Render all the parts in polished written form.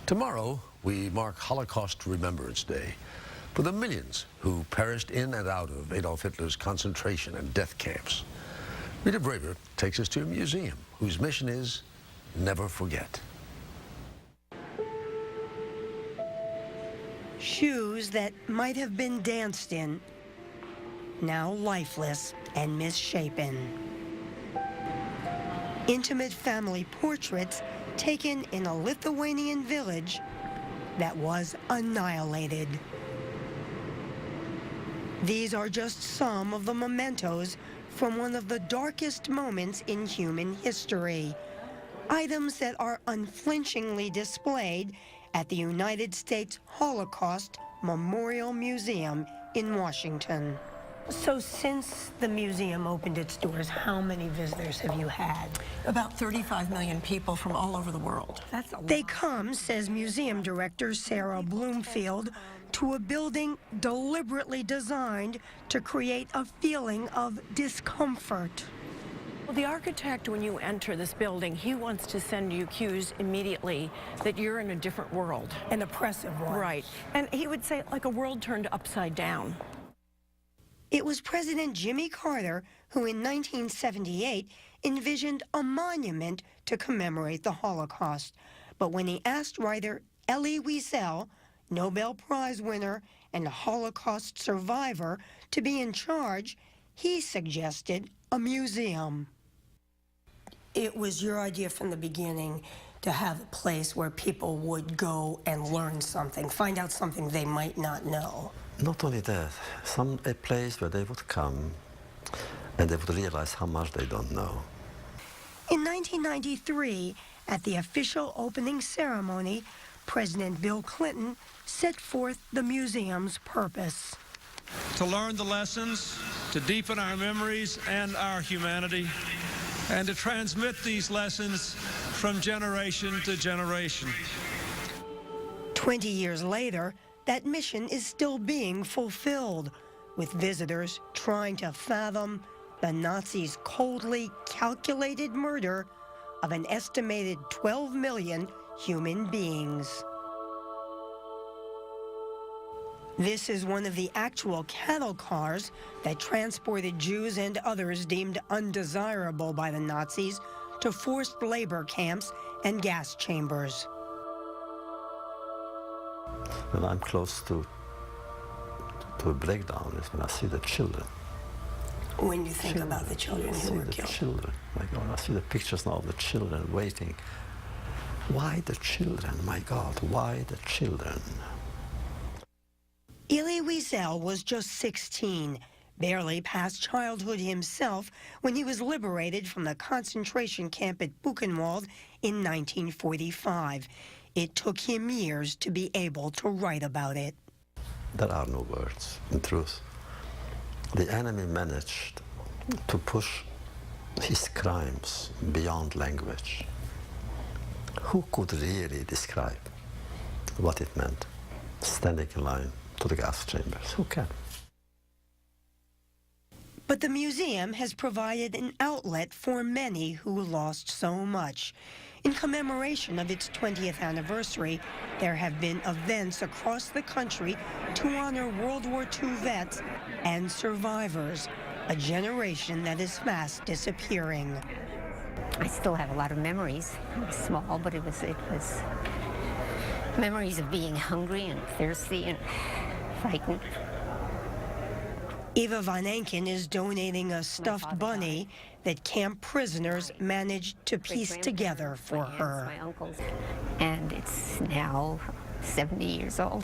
Tomorrow, we mark Holocaust Remembrance Day for the millions who perished in and out of Adolf Hitler's concentration and death camps. Rita Braver takes us to a museum whose mission is never forget. Shoes that might have been danced in, now lifeless and misshapen. Intimate family portraits taken in a Lithuanian village that was annihilated. These are just some of the mementos from one of the darkest moments in human history. Items that are unflinchingly displayed at the United States Holocaust Memorial Museum in Washington. So since the museum opened its doors, how many visitors have you had? About 35 million people from all over the world. That's a lot. They come, says museum director Sarah Bloomfield, to a building deliberately designed to create a feeling of discomfort. Well, the architect, when you enter this building, he wants to send you cues immediately that you're in a different world. An oppressive one. Right. And he would say, like a world turned upside down. It was President Jimmy Carter who in 1978 envisioned a monument to commemorate the Holocaust. But when he asked writer Elie Wiesel, Nobel Prize winner and a Holocaust survivor, to be in charge, he suggested a museum. It was your idea from the beginning to have a place where people would go and learn something, find out something they might not know. Not only that, a place where they would come and they would realize how much they don't know. In 1993, at the official opening ceremony, President Bill Clinton set forth the museum's purpose. To learn the lessons, to deepen our memories and our humanity, and to transmit these lessons from generation to generation. 20 years later, that mission is still being fulfilled, with visitors trying to fathom the Nazis' coldly calculated murder of an estimated 12 million human beings. This is one of the actual cattle cars that transported Jews and others deemed undesirable by the Nazis to forced labor camps and gas chambers. When I'm close to a breakdown is when I see the children. When you think about the children who were killed. I see the children. My God, I see the pictures now of the children waiting. Why the children? My God, why the children? Elie Wiesel was just 16, barely past childhood himself, when he was liberated from the concentration camp at Buchenwald in 1945. It took him years to be able to write about it. There are no words, in truth. The enemy managed to push his crimes beyond language. Who could really describe what it meant, standing in line to the gas chambers? Who can? But the museum has provided an outlet for many who lost so much. In commemoration of its 20th anniversary, there have been events across the country to honor World War II vets and survivors, a generation that is fast disappearing. I still have a lot of memories. It was small, but it was memories of being hungry and thirsty and frightened. Eva Van Enken is donating a stuffed bunny that camp prisoners managed to piece together for her. My uncle's, and it's now 70 years old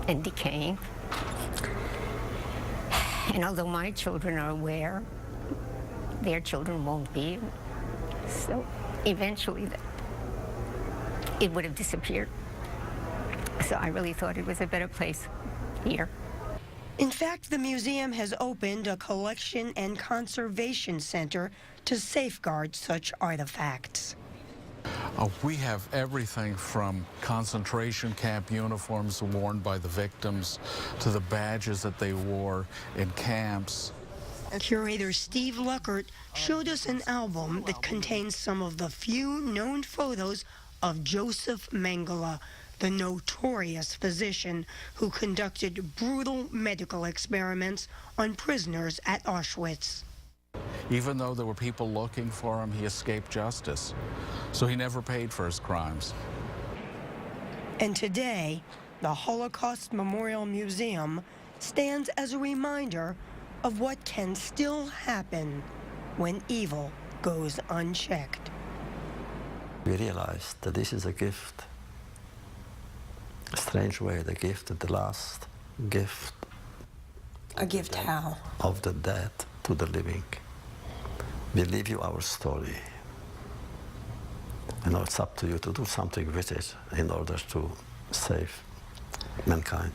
and decaying. And although my children are aware, their children won't be. So eventually it would have disappeared. So I really thought it was a better place here. In fact, the museum has opened a collection and conservation center to safeguard such artifacts. We have everything from concentration camp uniforms worn by the victims to the badges that they wore in camps. Curator Steve Luckert showed us an album that contains some of the few known photos of Joseph Mengele, the notorious physician who conducted brutal medical experiments on prisoners at Auschwitz. Even though there were people looking for him, he escaped justice. So he never paid for his crimes. And today, the Holocaust Memorial Museum stands as a reminder of what can still happen when evil goes unchecked. We realized that this is a gift. A strange way, the gift, the last gift. A gift how? Of the dead to the living. We leave you our story. And now it's up to you to do something with it in order to save mankind.